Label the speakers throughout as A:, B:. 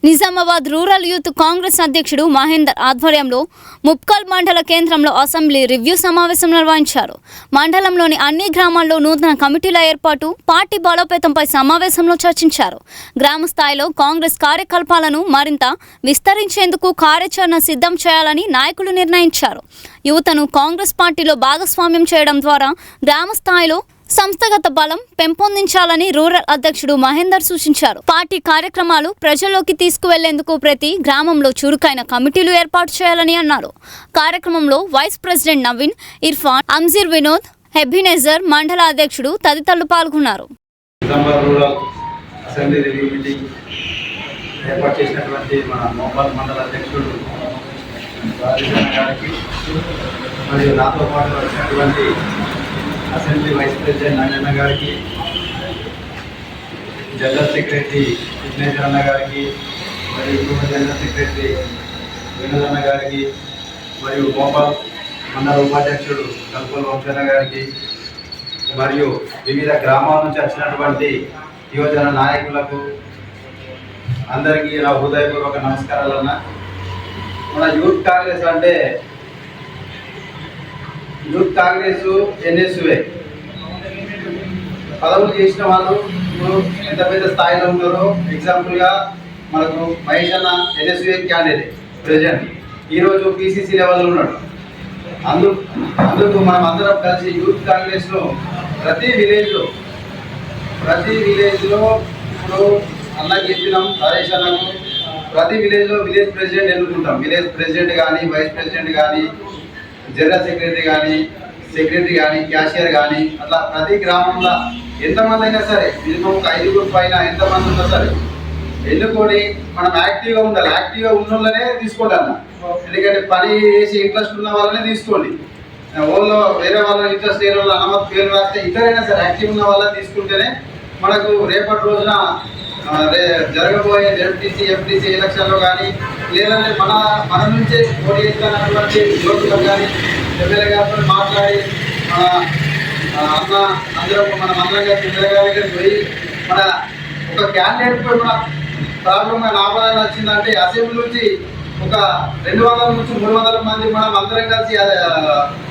A: Nizamabad rural youth Congress అధ్యక్షుడు మహేందర్ ఆధ్వర్యంలో ముప్కల్ మండల కేంద్రంలో అసెంబ్లీ రివ్యూ సమావేశం నిర్వహించారు. మండలంలోని అన్ని గ్రామాల్లో నూతన కమిటీల ఏర్పాటు, పార్టీ బలోపేతంపై సమావేశంలో చర్చించారు. గ్రామ స్థాయిలో కాంగ్రెస్ కార్యకలాపాలను మరింత విస్తరించేందుకు కార్యాచరణ సిద్ధం చేయాలని నాయకులు నిర్ణయించారు. యువతను కాంగ్రెస్ పార్టీలో భాగస్వామ్యం చేయడం ద్వారా గ్రామ స్థాయిలో సంస్థాగత బలం పెంపొందించాలని రూరల్ అధ్యక్షుడు మహేందర్ సూచించారు. పార్టీ కార్యక్రమాలు ప్రజల్లోకి తీసుకువెళ్లేందుకు ప్రతి గ్రామంలో చురుకైన కమిటీలు ఏర్పాటు చేయాలని అన్నారు. కార్యక్రమంలో వైస్ ప్రెసిడెంట్ నవీన్, ఇర్ఫాన్, అంజీర్, వినోద్, హెబినేజర్, మండల అధ్యక్షుడు తదితరులు పాల్గొన్నారు.
B: అసెంబ్లీ వైస్ ప్రెసిడెంట్ నాగన్న గారికి, జనరల్ సెక్రటరీ విఘ్నేశ్వర అన్న గారికి, మరియు ఇంకొక జనరల్ సెక్రటరీ వినోద్ అన్న గారికి, మరియు మోపాల్ మండల ఉపాధ్యక్షుడు కల్పల్ వంశన్న గారికి, మరియు వివిధ గ్రామాల నుంచి వచ్చినటువంటి యువజన నాయకులకు అందరికీ నా హృదయపూర్వక నమస్కారాలు. అన్న, మన యూత్ కాంగ్రెస్ అంటే యూత్ కాంగ్రెస్ ఎన్ఎస్యుఏ పదవులు చేసిన వాళ్ళు ఇప్పుడు ఎంత పెద్ద స్థాయిలో ఉన్నారో ఎగ్జాంపుల్గా మనకు మహేష్ అన్న ఎన్ఎస్యుఏ క్యాండిడేట్ ప్రెసిడెంట్, ఈరోజు పిసిసి లెవెల్లో ఉన్నాడు. అందుకు మనం అందరం కలిసి యూత్ కాంగ్రెస్లో ప్రతి విలేజ్లో ఇప్పుడు అన్నకి చెప్పినాం, హరీష్ అన్నకు ప్రతి విలేజ్లో విలేజ్ ప్రెసిడెంట్ ఎన్నుకుంటాం. విలేజ్ ప్రెసిడెంట్ కానీ, వైస్ ప్రెసిడెంట్ కానీ, జనరల్ సెక్రటరీ కానీ, క్యాషియర్ కానీ, అట్లా ప్రతి గ్రామంలో ఎంతమంది అయినా సరే మినిమం 5 పైన ఎంతమంది ఉన్నా సరే ఎన్నుకొని మనం యాక్టివ్గా ఉండాలి. యాక్టివ్గా ఉన్న వాళ్ళనే తీసుకోండి అన్న, ఎందుకంటే పని చేసి ఇంట్రెస్ట్ ఉన్న వాళ్ళనే తీసుకోండి. ఓన్లో వేరే వాళ్ళ ఇంట్రెస్ట్ లేని వాళ్ళు అనుమతి పేరు రాస్తే ఇద్దరైనా సరే యాక్టివ్ ఉన్న వాళ్ళని తీసుకుంటేనే మనకు రేపటి రోజున జరగబోయే జెడ్పీసీ, ఎంపీసీ ఎలక్షన్లో కానీ, లేదంటే మన నుంచే పోటీ చేస్తున్నటువంటి యువకులకు కానీ ఎమ్మెల్యే గారితో మాట్లాడి మనం అందరం కలిసి ఎమ్మెల్యే గారి దగ్గరికి పోయి మన ఒక క్యాండిడేట్ పోయి మన ప్రాబ్లం ఆపదాన్ని వచ్చిందంటే అసెంబ్లీ నుంచి ఒక 200 నుంచి 300 మంది మనం అందరం కలిసి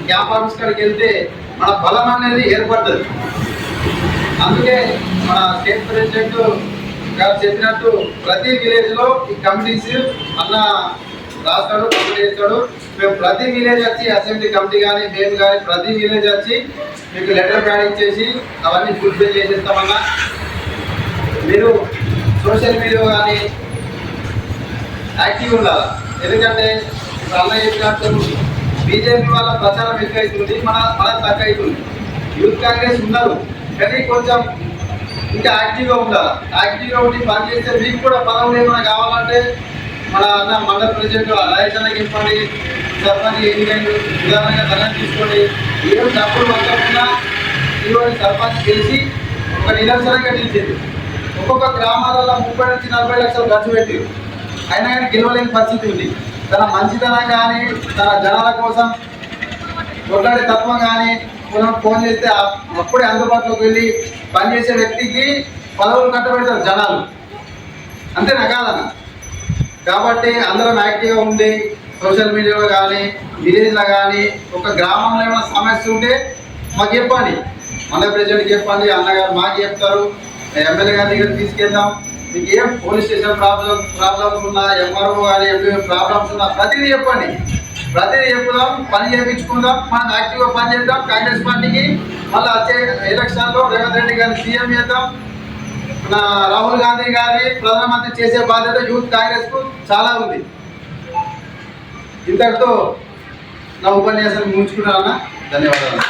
B: క్యాంప్ ఆఫీస్ కాడికి వెళ్తే మన బలం అనేది ఏర్పడుతుంది. అందుకే మన స్టేట్ ప్రెసిడెంట్ గారు చెప్పినట్టు ప్రతి విలేజ్లో ఈ కమిటీస్ అన్న రాస్తాడు, కమిటీ చేస్తాడు. మేము ప్రతి విలేజ్ వచ్చి అసెంబ్లీ కమిటీ కానీ మేము కానీ ప్రతి విలేజ్ వచ్చి మీకు లెటర్ ప్యాడ్ ఇచ్చేసి అవన్నీ ఫుల్ఫిల్ చేసేస్తామన్నా. మీరు సోషల్ మీడియా కానీ యాక్టివ్ ఉండాలి. ఎందుకంటే అన్న చెప్పినట్టు బీజేపీ వాళ్ళ ప్రచారం ఎక్కువ అవుతుంది, మన తక్కువ అవుతుంది. యూత్ కాంగ్రెస్ ఉన్నారు కానీ కొంచెం ఇంకా యాక్టివ్గా ఉండాలి. యాక్టివ్గా ఉండి పనిచేస్తే మీకు కూడా పదవులు ఏమైనా కావాలంటే మన అన్న మండల ప్రెసిడెంట్ హరీష్ అన్నకి ఇవ్వండి, సర్పంచ్ ఎన్నికలు ఉదాహరణగా ధనం తీసుకోండి. ఈరోజు డబ్బులు మొత్తకుండా ఈరోజు సర్పంచ్ గెలిచి ఒక నిదర్శనంగా నిలిచింది. ఒక్కొక్క గ్రామాలలో 30 నుంచి 40 లక్షలు ఖర్చు పెట్టి అయినా కానీ గెలవలేని పరిస్థితి ఉంది. తన మంచితనం కానీ, తన జనాల కోసం కొట్లాడే తత్వం కానీ మనం ఫోన్ చేస్తే అప్పుడే అందుబాటులోకి వెళ్ళి పనిచేసే వ్యక్తికి పదవులు కట్టబెడతారు జనాలు, అంతేనా కాదన్న? కాబట్టి అందరం యాక్టివ్గా ఉండి సోషల్ మీడియాలో కానీ విలేజ్లో కానీ ఒక గ్రామంలో ఏమైనా సమస్య ఉంటే మాకు చెప్పండి, మండల ప్రెసిడెంట్కి చెప్పండి, అన్నగారు మాకు చెప్తారు, ఎమ్మెల్యే గారి దగ్గర తీసుకెళ్దాం. మీకు ఏం పోలీస్ స్టేషన్ ప్రాబ్లమ్స్ ఉన్నా, ఎంఆర్ఓ కానీ ప్రాబ్లమ్స్ ఉన్నా ప్రతిదీ చెప్పండి, ప్రతిదీ చెప్పుదాం, పని చేయించుకుందాం, మనం యాక్టివ్గా పని చేద్దాం. కాంగ్రెస్ పార్టీకి మళ్ళీ వచ్చే ఎలక్షన్లో రేవంత్ రెడ్డి గారిని సీఎం చేద్దాం. మన రాహుల్ గాంధీ గారిని ప్రధానమంత్రి చేసే బాధ్యత యూత్ కాంగ్రెస్కు చాలా ఉంది. ఇంతటితో నా ఉపన్యాసాన్ని ముగించుకున్నాను. ధన్యవాదాలు.